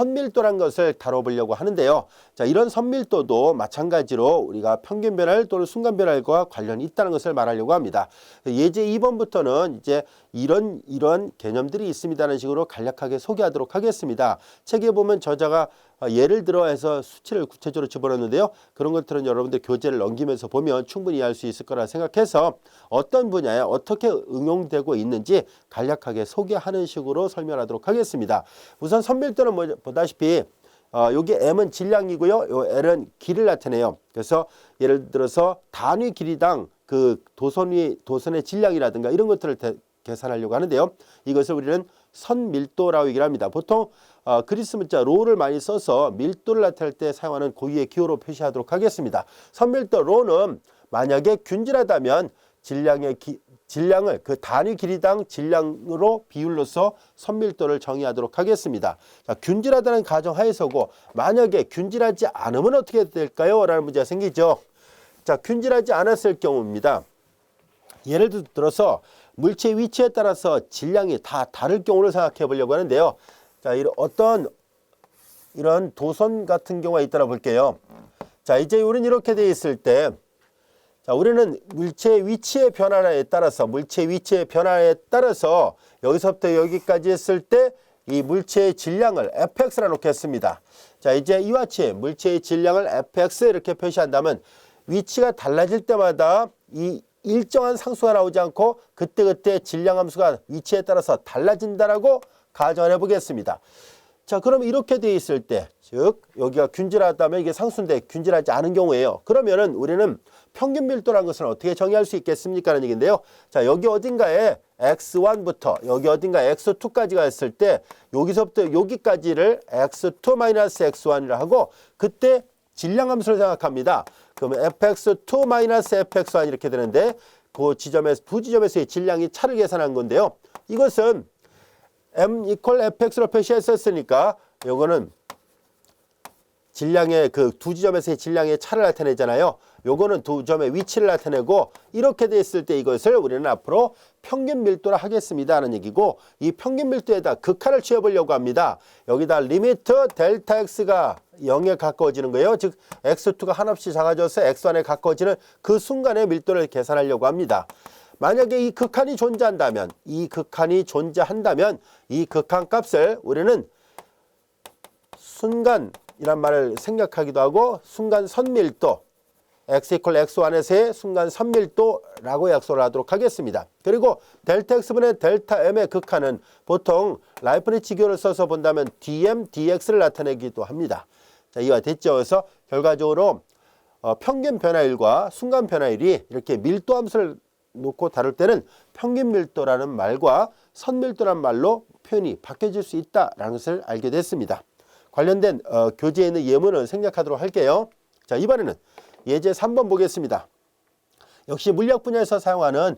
선밀도란 것을 다뤄보려고 하는데요. 자, 이런 선밀도도 마찬가지로 우리가 평균 변화율 또는 순간 변화율과 관련이 있다는 것을 말하려고 합니다. 예제 2번부터는 이제 이런 개념들이 있습니다라는 식으로 간략하게 소개하도록 하겠습니다. 책에 보면 저자가 예를 들어 해서 수치를 구체적으로 집어넣는데요. 그런 것들은 여러분들 교재를 넘기면서 보면 충분히 이해할 수 있을 거라 생각해서 어떤 분야에 어떻게 응용되고 있는지 간략하게 소개하는 식으로 설명하도록 하겠습니다. 우선 선밀도는 보다시피 여기 M은 질량이고요. 요 L은 길이를 나타내요. 그래서 예를 들어서 단위 길이당 그 도선의 질량이라든가 이런 것들을 계산하려고 하는데요. 이것을 우리는 선밀도라고 얘기를 합니다. 보통 그리스 문자 로를 많이 써서 밀도를 나타낼 때 사용하는 고유의 기호로 표시하도록 하겠습니다. 선밀도 로는 만약에 균질하다면 질량을 그 단위 길이당 질량으로 비율로서 선밀도를 정의하도록 하겠습니다. 자, 균질하다는 가정하에서고 만약에 균질하지 않으면 어떻게 될까요? 라는 문제가 생기죠. 자, 균질하지 않았을 경우입니다. 예를 들어서 물체의 위치에 따라서 질량이 다 다를 경우를 생각해 보려고 하는데요. 자, 이런 도선 같은 경우가 있다고 볼게요. 자, 이제 우리는 이렇게 되어 있을 때, 자, 우리는 물체의 위치의 변화에 따라서 여기서부터 여기까지 했을 때 이 물체의 질량을 fx라 놓겠습니다. 자, 이제 이와 같이 물체의 질량을 fx 이렇게 표시한다면 위치가 달라질 때마다 이 일정한 상수가 나오지 않고 그때그때 질량 함수가 위치에 따라서 달라진다라고 가정을 해보겠습니다. 자, 그럼 이렇게 되어 있을 때, 즉 여기가 균질하다면 이게 상수인데 균질하지 않은 경우예요. 그러면은 우리는 평균 밀도라는 것을 어떻게 정의할 수 있겠습니까? 라는 얘기인데요. 자, 여기 어딘가에 x1부터 여기 어딘가에 x2까지가 있을 때 여기서부터 여기까지를 x2-x1이라 하고 그때 질량 함수를 생각합니다. 그러면 fx2-fx1 이렇게 되는데 그 지점에서 두 지점에서의 질량이 차를 계산한 건데요. 이것은 m equal fx로 표시했었으니까 요거는 질량의 그 두 지점에서의 질량의 차를 나타내잖아요. 요거는 두 점의 위치를 나타내고 이렇게 됐을 때 이것을 우리는 앞으로 평균 밀도라 하겠습니다 하는 얘기고 이 평균 밀도에다 극한을 취해보려고 합니다. 여기다 리미트 델타 x가 0에 가까워지는 거예요. 즉 x2가 한없이 작아져서 x1에 가까워지는 그 순간의 밀도를 계산하려고 합니다. 만약에 이 극한이 존재한다면 이 극한 값을 우리는 순간이란 말을 생략하기도 하고 순간 선밀도 x equal x1에서의 순간 선밀도라고 약속을 하도록 하겠습니다. 그리고 델타 x분의 델타 m의 극한은 보통 라이프니츠 기호를 써서 본다면 dm dx를 나타내기도 합니다. 자, 이해가 됐죠? 그래서 결과적으로 평균 변화율과 순간 변화율이 이렇게 밀도 함수를 놓고 다룰 때는 평균 밀도라는 말과 선밀도라는 말로 표현이 바뀌어질 수 있다라는 것을 알게 됐습니다. 관련된 교재에 있는 예문을 생략하도록 할게요. 자, 이번에는 예제 3번 보겠습니다. 역시 물리학 분야에서 사용하는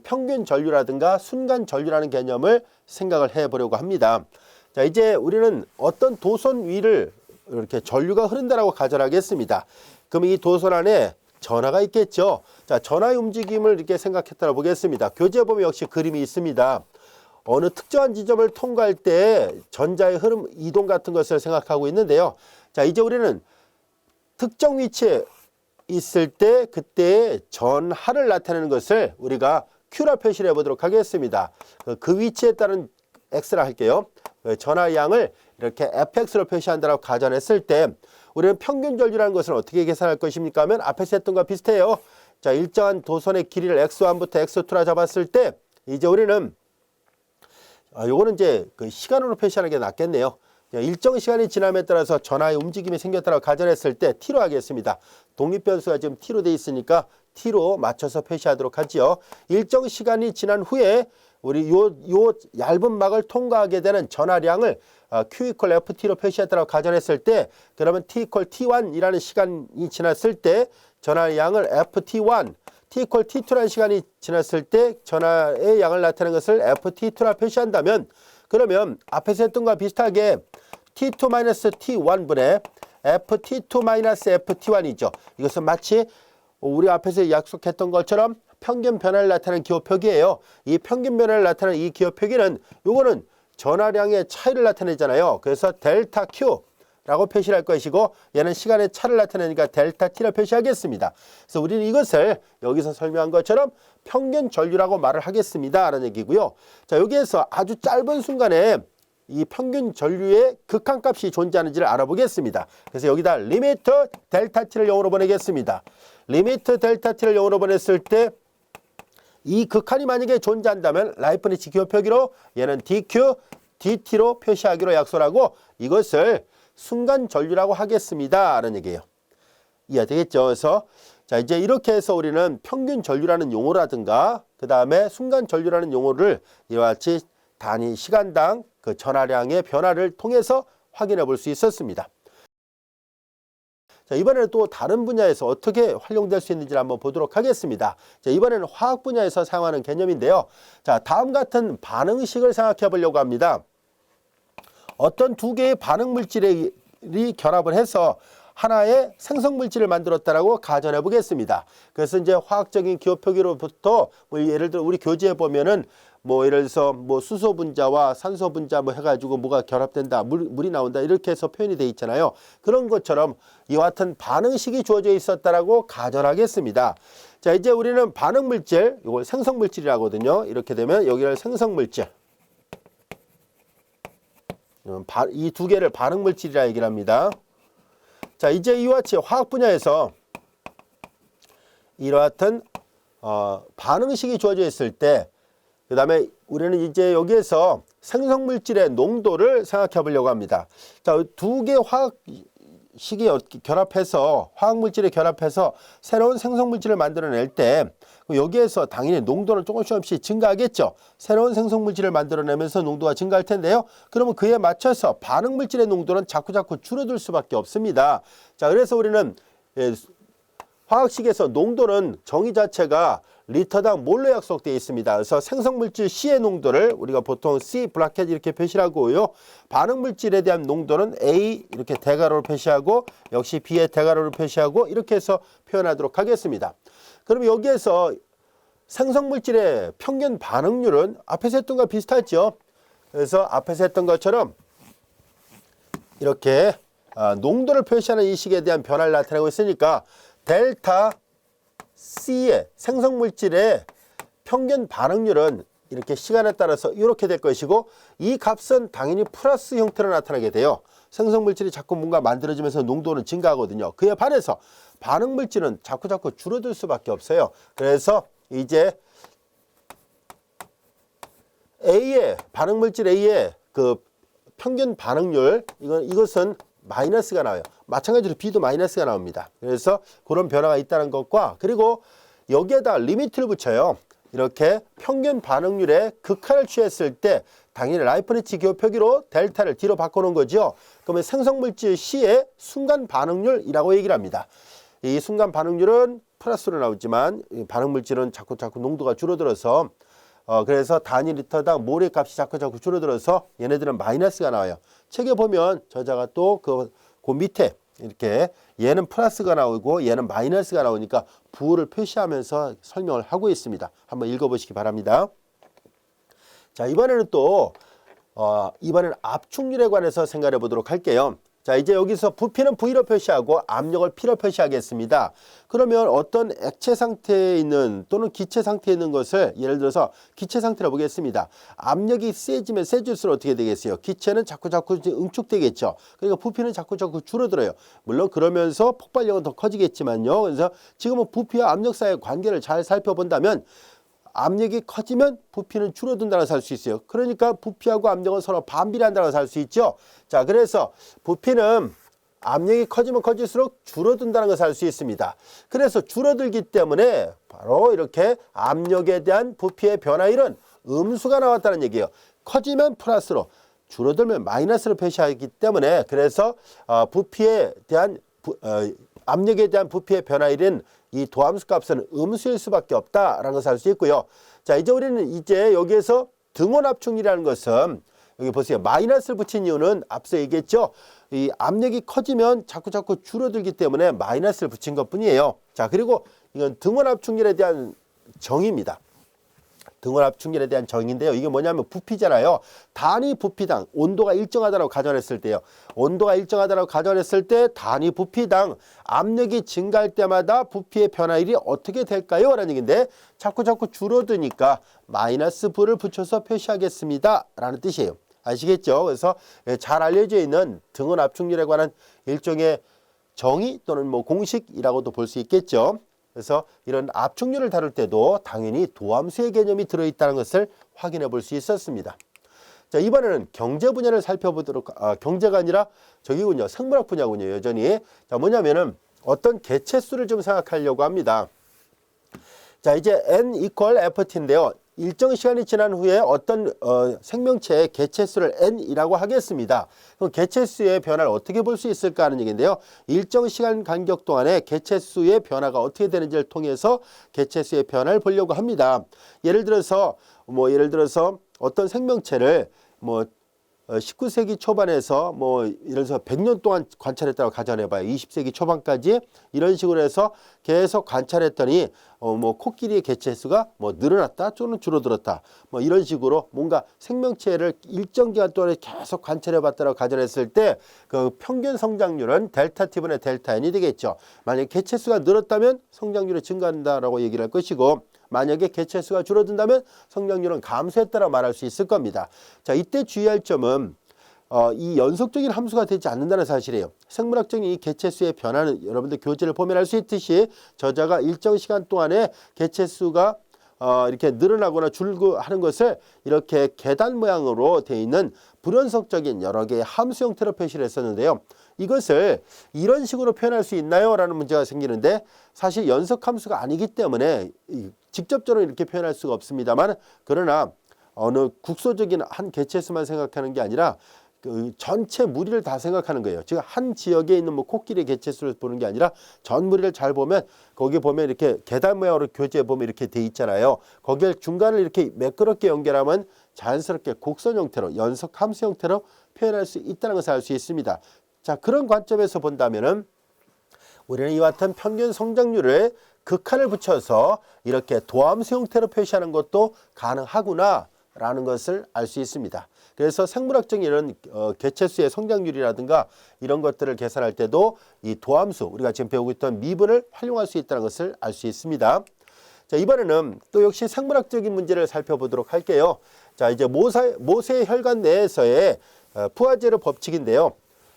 평균 전류라든가 순간 전류라는 개념을 생각을 해보려고 합니다. 자, 이제 우리는 어떤 도선 위를 이렇게 전류가 흐른다라고 가정하겠습니다. 그럼 이 도선 안에 전하가 있겠죠. 자, 전하의 움직임을 이렇게 생각했다고 보겠습니다. 교재에 보면 역시 그림이 있습니다. 어느 특정한 지점을 통과할 때 전자의 흐름, 이동 같은 것을 생각하고 있는데요. 자, 이제 우리는 특정 위치에 있을 때 그때의 전하를 나타내는 것을 우리가 Q라 표시를 해보도록 하겠습니다. 그 위치에 따른 X라 할게요. 전하 양을 이렇게 fx로 표시한다고 가정했을 때 우리는 평균 전류라는 것을 어떻게 계산할 것입니까? 하면 앞에서 했던 것과 비슷해요. 자, 일정한 도선의 길이를 x1부터 x2라 잡았을 때 이제 우리는 요거는 이제 그 시간으로 표시하는 게 낫겠네요. 일정 시간이 지남에 따라서 전하의 움직임이 생겼다고 가정했을 때 t로 하겠습니다. 독립변수가 지금 t로 돼 있으니까 t로 맞춰서 표시하도록 하지요. 일정 시간이 지난 후에 우리 요 얇은 막을 통과하게 되는 전하량을 Q equal FT로 표시했다고 가정했을 때 그러면 T equal T1이라는 시간이 지났을 때 전하량을 FT1, T equal T2라는 시간이 지났을 때 전하의 양을 나타내는 것을 FT2라 표시한다면 그러면 앞에서 했던 것과 비슷하게 T2-T1분의 FT2-FT1이죠. 이것은 마치 우리 앞에서 약속했던 것처럼 평균 변화를 나타내는 기호표기예요. 이 평균 변화를 나타내는 이 기호표기는 요거는 전하량의 차이를 나타내잖아요. 그래서 델타 Q라고 표시를 할 것이고 얘는 시간의 차를 나타내니까 델타 T를 표시하겠습니다. 그래서 우리는 이것을 여기서 설명한 것처럼 평균 전류라고 말을 하겠습니다 라는 얘기고요. 자, 여기에서 아주 짧은 순간에 이 평균 전류의 극한값이 존재하는지를 알아보겠습니다. 그래서 여기다 리미트 델타 T를 0으로 보내겠습니다. 리미트 델타 T를 0으로 보냈을 때 이 극한이 만약에 존재한다면 라이프니츠 기호 표기로 얘는 dq, dt로 표시하기로 약속을 하고 이것을 순간 전류라고 하겠습니다 라는 얘기예요. 이해되겠죠? 그래서 자, 이제 이렇게 해서 우리는 평균 전류라는 용어라든가 그 다음에 순간 전류라는 용어를 이와 같이 단위 시간당 그 전하량의 변화를 통해서 확인해 볼 수 있었습니다. 자, 이번에는 또 다른 분야에서 어떻게 활용될 수 있는지를 한번 보도록 하겠습니다. 자, 이번에는 화학 분야에서 사용하는 개념인데요. 자, 다음 같은 반응식을 생각해 보려고 합니다. 어떤 두 개의 반응 물질이 결합을 해서 하나의 생성 물질을 만들었다라고 가정해 보겠습니다. 그래서 이제 화학적인 기호 표기로부터 뭐 예를 들어 우리 교재에 보면은 뭐 예를 들어서 뭐 수소 분자와 산소 분자 뭐 해가지고 뭐가 결합된다, 물이 나온다 이렇게 해서 표현이 돼 있잖아요. 그런 것처럼 이와 같은 반응식이 주어져 있었다라고 가정하겠습니다. 자, 이제 우리는 반응 물질, 이걸 생성 물질이라고 하거든요. 이렇게 되면 여기를 생성 물질. 이 두 개를 반응 물질이라 얘기를 합니다. 자, 이제 이와 같이 화학 분야에서 이와 같은 반응식이 주어져 있을 때 그 다음에 우리는 이제 여기에서 생성 물질의 농도를 생각해 보려고 합니다. 자, 두 개 화학식이 결합해서 화학 물질이 결합해서 새로운 생성 물질을 만들어낼 때 여기에서 당연히 농도는 조금씩 증가하겠죠. 새로운 생성 물질을 만들어내면서 농도가 증가할 텐데요. 그러면 그에 맞춰서 반응 물질의 농도는 자꾸 줄어들 수밖에 없습니다. 자, 그래서 우리는 화학식에서 농도는 정의 자체가 리터당 몰로 약속되어 있습니다. 그래서 생성물질 C의 농도를 우리가 보통 C 브라켓 이렇게 표시를 하고요. 반응물질에 대한 농도는 A 이렇게 대괄호로 표시하고 역시 B의 대괄호로 표시하고 이렇게 해서 표현하도록 하겠습니다. 그럼 여기에서 생성물질의 평균 반응률은 앞에서 했던 것과 비슷하죠. 그래서 앞에서 했던 것처럼 이렇게 농도를 표시하는 이 식에 대한 변화를 나타내고 있으니까 델타 C의 생성물질의 평균 반응률은 이렇게 시간에 따라서 이렇게 될 것이고 이 값은 당연히 플러스 형태로 나타나게 돼요. 생성물질이 자꾸 뭔가 만들어지면서 농도는 증가하거든요. 그에 반해서 반응물질은 자꾸 줄어들 수밖에 없어요. 그래서 이제 A의 반응물질 A의 그 평균 반응률 이것은 마이너스가 나와요. 마찬가지로 B도 마이너스가 나옵니다. 그래서 그런 변화가 있다는 것과 그리고 여기에다 리미트를 붙여요. 이렇게 평균 반응률의 극한을 취했을 때 당연히 라이프니츠 기호 표기로 델타를 D로 바꿔놓은 거죠. 그러면 생성물질 C의 순간 반응률이라고 얘기를 합니다. 이 순간 반응률은 플러스로 나오지만 반응물질은 자꾸 농도가 줄어들어서 그래서 단위 리터당 몰의 값이 자꾸 줄어들어서 얘네들은 마이너스가 나와요. 책에 보면 저자가 또 그 밑에 이렇게 얘는 플러스가 나오고 얘는 마이너스가 나오니까 부호를 표시하면서 설명을 하고 있습니다. 한번 읽어보시기 바랍니다. 자, 이번에는 또 이번에는 압축률에 관해서 생각해 보도록 할게요. 자, 이제 여기서 부피는 V로 표시하고 압력을 P로 표시하겠습니다. 그러면 어떤 액체 상태에 있는 또는 기체 상태에 있는 것을 예를 들어서 기체 상태로 보겠습니다. 압력이 세지면 세질수록 어떻게 되겠어요? 기체는 자꾸 응축되겠죠. 그러니까 부피는 자꾸 줄어들어요. 물론 그러면서 폭발력은 더 커지겠지만요. 그래서 지금은 부피와 압력 사이의 관계를 잘 살펴본다면 압력이 커지면 부피는 줄어든다는 것을 알 수 있어요. 그러니까 부피하고 압력은 서로 반비례한다는 것을 알 수 있죠. 자, 그래서 부피는 압력이 커지면 커질수록 줄어든다는 것을 알 수 있습니다. 그래서 줄어들기 때문에 바로 이렇게 압력에 대한 부피의 변화율은 음수가 나왔다는 얘기예요. 커지면 플러스로, 줄어들면 마이너스로 표시하기 때문에 그래서 부피에 대한 압력에 대한 부피의 변화율은 이 도함수 값은 음수일 수밖에 없다라는 것을 알 수 있고요. 자, 이제 우리는 이제 여기에서 등원 압축률이라는 것은 여기 보세요. 마이너스를 붙인 이유는 앞서 얘기했죠. 이 압력이 커지면 자꾸 줄어들기 때문에 마이너스를 붙인 것뿐이에요. 자, 그리고 이건 등원 압축률에 대한 정의입니다. 등원 압축률에 대한 정의인데요. 이게 뭐냐면 부피잖아요. 단위 부피당 온도가 일정하다고 가정했을 때요. 온도가 일정하다고 가정했을 때 단위 부피당 압력이 증가할 때마다 부피의 변화율이 어떻게 될까요? 라는 얘기인데 자꾸 줄어드니까 마이너스 V를 붙여서 표시하겠습니다. 라는 뜻이에요. 아시겠죠? 그래서 잘 알려져 있는 등원 압축률에 관한 일종의 정의 또는 뭐 공식이라고도 볼 수 있겠죠. 그래서 이런 압축률을 다룰 때도 당연히 도함수의 개념이 들어있다는 것을 확인해 볼 수 있었습니다. 자, 이번에는 경제 분야를 살펴보도록, 경제가 아니라 저기군요. 생물학 분야군요. 여전히. 자, 뭐냐면은 어떤 개체수를 좀 생각하려고 합니다. 자, 이제 N equal FT인데요. 일정 시간이 지난 후에 어떤 생명체의 개체수를 N이라고 하겠습니다. 그럼 개체수의 변화를 어떻게 볼 수 있을까 하는 얘기인데요. 일정 시간 간격 동안에 개체수의 변화가 어떻게 되는지를 통해서 개체수의 변화를 보려고 합니다. 예를 들어서 어떤 생명체를 19세기 초반에서 예를 들어서 100년 동안 관찰했다고 가정해봐요. 20세기 초반까지 이런 식으로 해서 계속 관찰했더니 코끼리의 개체수가 늘어났다 또는 줄어들었다 이런 식으로 뭔가 생명체를 일정 기간 동안에 계속 관찰해봤다고 가정했을 때 그 평균 성장률은 델타 T분의 델타 N이 되겠죠. 만약에 개체수가 늘었다면 성장률이 증가한다라고 얘기를 할 것이고 만약에 개체수가 줄어든다면 성장률은 감소했다라고 말할 수 있을 겁니다. 자, 이때 주의할 점은 이 연속적인 함수가 되지 않는다는 사실이에요. 생물학적인 이 개체수의 변화는 여러분들 교재를 보면 알 수 있듯이 저자가 일정 시간 동안에 개체수가 이렇게 늘어나거나 줄고 하는 것을 이렇게 계단 모양으로 되어 있는 불연속적인 여러 개의 함수 형태로 표시를 했었는데요. 이것을 이런 식으로 표현할 수 있나요? 라는 문제가 생기는데 사실 연속함수가 아니기 때문에 직접적으로 이렇게 표현할 수가 없습니다만 그러나 어느 국소적인 한 개체수만 생각하는 게 아니라 그 전체 무리를 다 생각하는 거예요. 즉 한 지역에 있는 코끼리 개체수를 보는 게 아니라 전 무리를 잘 보면 거기 보면 이렇게 계단 모양으로 교재에 보면 이렇게 돼 있잖아요. 거기에 중간을 이렇게 매끄럽게 연결하면 자연스럽게 곡선 형태로 연속 함수 형태로 표현할 수 있다는 것을 알 수 있습니다. 자, 그런 관점에서 본다면은 우리는 이와 같은 평균 성장률을 극한을 붙여서 이렇게 도함수 형태로 표시하는 것도 가능하구나 라는 것을 알 수 있습니다. 그래서 생물학적인 이런 개체수의 성장률이라든가 이런 것들을 계산할 때도 이 도함수 우리가 지금 배우고 있던 미분을 활용할 수 있다는 것을 알 수 있습니다. 자, 이번에는 또 역시 생물학적인 문제를 살펴보도록 할게요. 자, 이제 모세 혈관 내에서의 푸아제르 법칙인데요.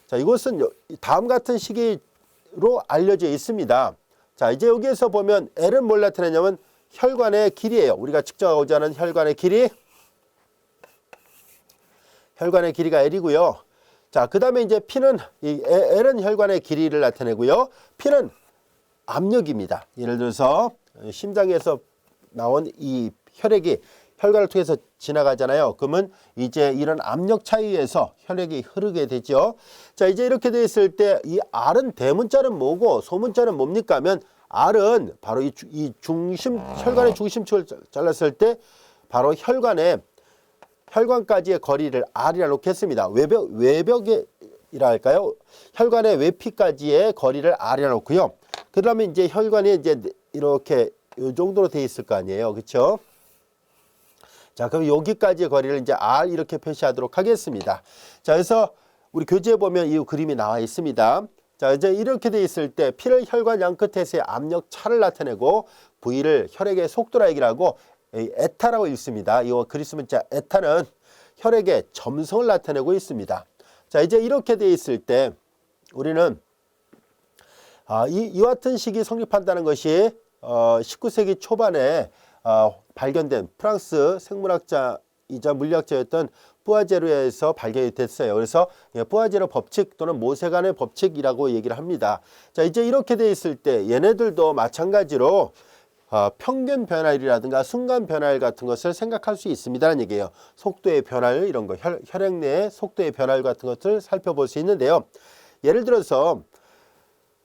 자, 이것은 다음 같은 시기로 알려져 있습니다. 자, 이제 여기에서 보면 L은 뭘 나타내냐면 혈관의 길이에요. 우리가 측정하고자 하는 혈관의 길이. 혈관의 길이가 L이고요. 자, 그 다음에 이제 P는, 이 L은 혈관의 길이를 나타내고요. P는 압력입니다. 예를 들어서 심장에서 나온 이 혈액이 혈관을 통해서 지나가잖아요. 그러면 이제 이런 압력 차이에서 혈액이 흐르게 되죠. 자, 이제 이렇게 되어 있을 때 이 R은 대문자는 뭐고 소문자는 뭡니까 하면 R은 바로 이 중심, 혈관의 중심축을 잘랐을 때 바로 혈관까지의 거리를 R이라 놓겠습니다. 외벽이라 할까요? 혈관의 외피까지의 거리를 R이라 놓고요. 그 다음에 이제 혈관이 이제 이렇게 이 정도로 되어 있을 거 아니에요. 그렇죠? 자, 그럼 여기까지의 거리를 이제 R 이렇게 표시하도록 하겠습니다. 자, 그래서 우리 교재에 보면 이 그림이 나와 있습니다. 자, 이제 이렇게 돼 있을 때 P를 혈관 양 끝에서의 압력 차를 나타내고 V를 혈액의 속도라 얘기를 하고 에타라고 읽습니다. 이 그리스 문자 에타는 혈액의 점성을 나타내고 있습니다. 자, 이제 이렇게 돼 있을 때 우리는 이와 같은 식이 성립한다는 것이 19세기 초반에 발견된 프랑스 생물학자이자 물리학자였던 푸아제르에서 발견이 됐어요. 그래서 푸아제르 법칙 또는 모세간의 법칙이라고 얘기를 합니다. 자, 이제 이렇게 돼 있을 때 얘네들도 마찬가지로 평균 변화율이라든가 순간 변화율 같은 것을 생각할 수 있습니다라는 얘기예요. 속도의 변화율 이런 거, 혈액 내의 속도의 변화율 같은 것을 살펴볼 수 있는데요. 예를 들어서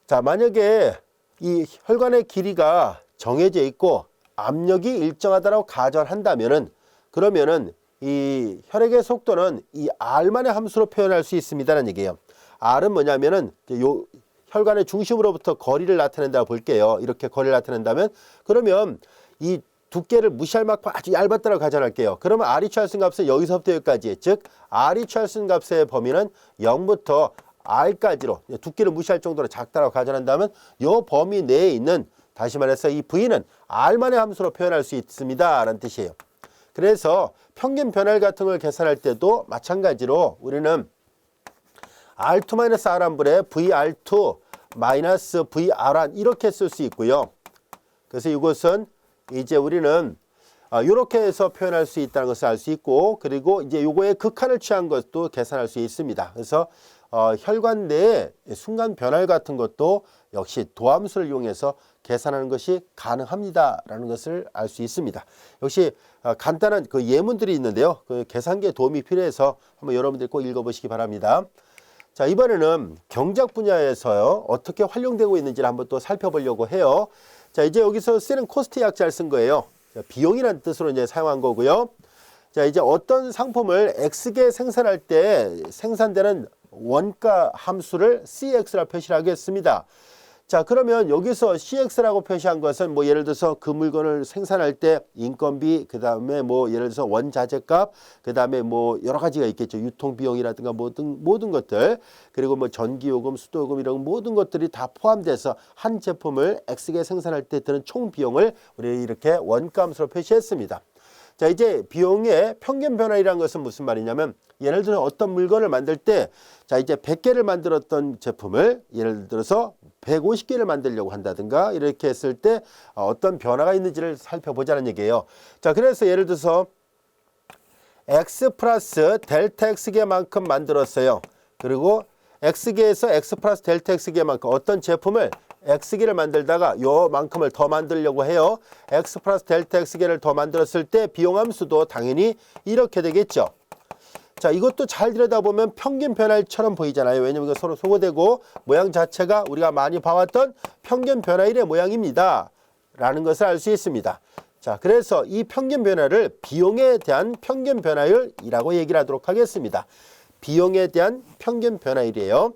자, 만약에 이 혈관의 길이가 정해져 있고 압력이 일정하다고 가정한다면은 그러면은 이 혈액의 속도는 이 R만의 함수로 표현할 수 있습니다라는 얘기예요. R은 뭐냐면은 요 혈관의 중심으로부터 거리를 나타낸다고 볼게요. 이렇게 거리를 나타낸다면 그러면 이 두께를 무시할 만큼 아주 얇았다고 가정할게요. 그러면 R이추할수 값은 여기서부터 여기까지, 즉 R이추할수 값의 범위는 0부터 R까지로 두께를 무시할 정도로 작다고 가정한다면 이 범위 내에 있는, 다시 말해서 이 V는 R만의 함수로 표현할 수 있습니다 라는 뜻이에요. 그래서 평균 변화율 같은 걸 계산할 때도 마찬가지로 우리는 R2-R1분의 VR2 마이너스 VR1 이렇게 쓸 수 있고요. 그래서 이것은 이제 우리는 이렇게 해서 표현할 수 있다는 것을 알 수 있고, 그리고 이제 요거의 극한을 취한 것도 계산할 수 있습니다. 그래서 혈관 내의 순간 변화율 같은 것도 역시 도함수를 이용해서 계산하는 것이 가능합니다라는 것을 알 수 있습니다. 역시 간단한 그 예문들이 있는데요. 그 계산기에 도움이 필요해서 한번 여러분들 꼭 읽어보시기 바랍니다. 자, 이번에는 경제학 분야에서요 어떻게 활용되고 있는지를 한번 또 살펴보려고 해요. 자, 이제 여기서 쓰는 코스트 약자를 쓴 거예요. 자, 비용이라는 뜻으로 이제 사용한 거고요. 자, 이제 어떤 상품을 X개 생산할 때 생산되는 원가 함수를 CX라 표시를 하겠습니다. 자, 그러면 여기서 CX라고 표시한 것은 뭐 예를 들어서 그 물건을 생산할 때 인건비, 그 다음에 뭐 예를 들어서 원자재값, 그 다음에 뭐 여러 가지가 있겠죠. 유통비용이라든가 모든 것들, 그리고 뭐 전기요금, 수도요금 이런 모든 것들이 다 포함돼서 한 제품을 X개 생산할 때 드는 총 비용을 우리 이렇게 원가 함수로 표시했습니다. 자, 이제 비용의 평균 변화율이라는 것은 무슨 말이냐면, 예를 들어 어떤 물건을 만들 때, 자, 이제 100개를 만들었던 제품을 예를 들어서 150개를 만들려고 한다든가 이렇게 했을 때 어떤 변화가 있는지를 살펴보자는 얘기예요. 자, 그래서 예를 들어서 X 플러스 델타 X개만큼 만들었어요. 그리고 X개에서 X 플러스 델타 X개만큼 어떤 제품을 X개를 만들다가 요만큼을 더 만들려고 해요. X 플러스 델타 X개를 더 만들었을 때 비용함수도 당연히 이렇게 되겠죠. 자, 이것도 잘 들여다보면 평균 변화율처럼 보이잖아요. 왜냐면 이거 서로 소거되고 모양 자체가 우리가 많이 봐왔던 평균 변화율의 모양입니다 라는 것을 알 수 있습니다. 자, 그래서 이 평균 변화를 비용에 대한 평균 변화율이라고 얘기를 하도록 하겠습니다. 비용에 대한 평균 변화율이에요.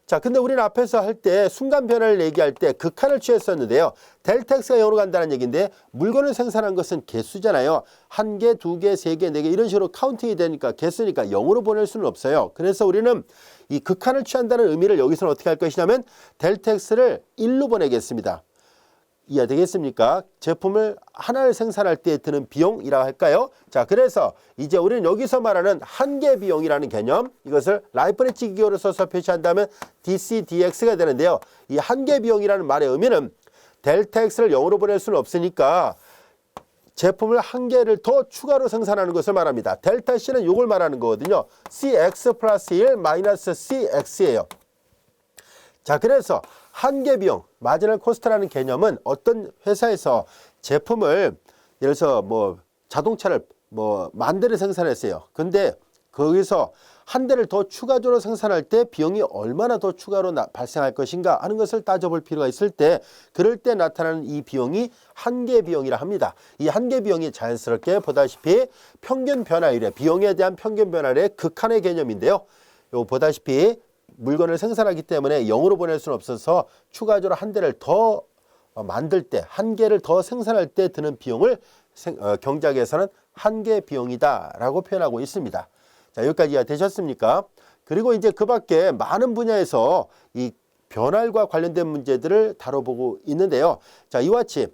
자, 근데 우리는 앞에서 할 때 순간 변화를 얘기할 때 극한을 취했었는데요. 델타 X가 0으로 간다는 얘기인데 물건을 생산한 것은 개수잖아요. 1개, 2개, 3개, 4개 이런 식으로 카운팅이 되니까 개수니까 0으로 보낼 수는 없어요. 그래서 우리는 이 극한을 취한다는 의미를 여기서는 어떻게 할 것이냐면 델타 X를 1로 보내겠습니다. 이해되겠습니까? 제품을 하나를 생산할 때 드는 비용이라고 할까요? 자, 그래서 이제 우리는 여기서 말하는 한계 비용이라는 개념, 이것을 라이프니츠 기호를 써서 표시한다면 DC, DX가 되는데요. 이 한계 비용이라는 말의 의미는 델타 X를 0으로 보낼 수는 없으니까 제품을 한 개를 더 추가로 생산하는 것을 말합니다. 델타 C는 이걸 말하는 거거든요. CX 플러스 1 마이너스 CX예요. 자, 그래서 한계 비용, 마지널 코스트라는 개념은 어떤 회사에서 제품을 예를 들어서 뭐 자동차를 뭐 10,000대를 생산했어요. 근데 거기서 한 대를 더 추가적으로 생산할 때 비용이 얼마나 더 추가로 발생할 것인가 하는 것을 따져볼 필요가 있을 때, 그럴 때 나타나는 이 비용이 한계 비용이라 합니다. 이 한계 비용이 자연스럽게 보다시피 평균 변화율의 비용에 대한 평균 변화율의 극한의 개념인데요. 요 보다시피 물건을 생산하기 때문에 0으로 보낼 수는 없어서 추가적으로 한 대를 더 만들 때, 한 개를 더 생산할 때 드는 비용을 경제학에서는 한계 비용이다 라고 표현하고 있습니다. 자, 여기까지 이해되셨습니까? 그리고 이제 그 밖에 많은 분야에서 이 변화율과 관련된 문제들을 다뤄보고 있는데요. 자, 이와 같이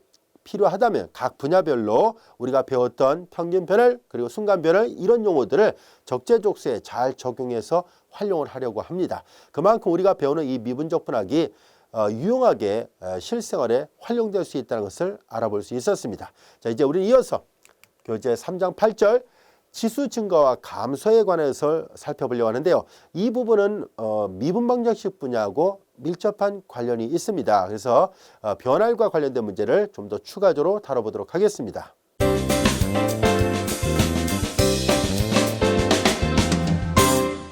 필요하다면 각 분야별로 우리가 배웠던 평균 변화율 그리고 순간 변화율 이런 용어들을 적재적소에 잘 적용해서 활용을 하려고 합니다. 그만큼 우리가 배우는 이 미분적 분학이 유용하게 실생활에 활용될 수 있다는 것을 알아볼 수 있었습니다. 자, 이제 우리는 이어서 교재 3장 8절 지수 증가와 감소에 관해서 살펴보려고 하는데요. 이 부분은 미분방정식 분야하고 밀접한 관련이 있습니다. 그래서 변화율과 관련된 문제를 좀 더 추가적으로 다뤄보도록 하겠습니다.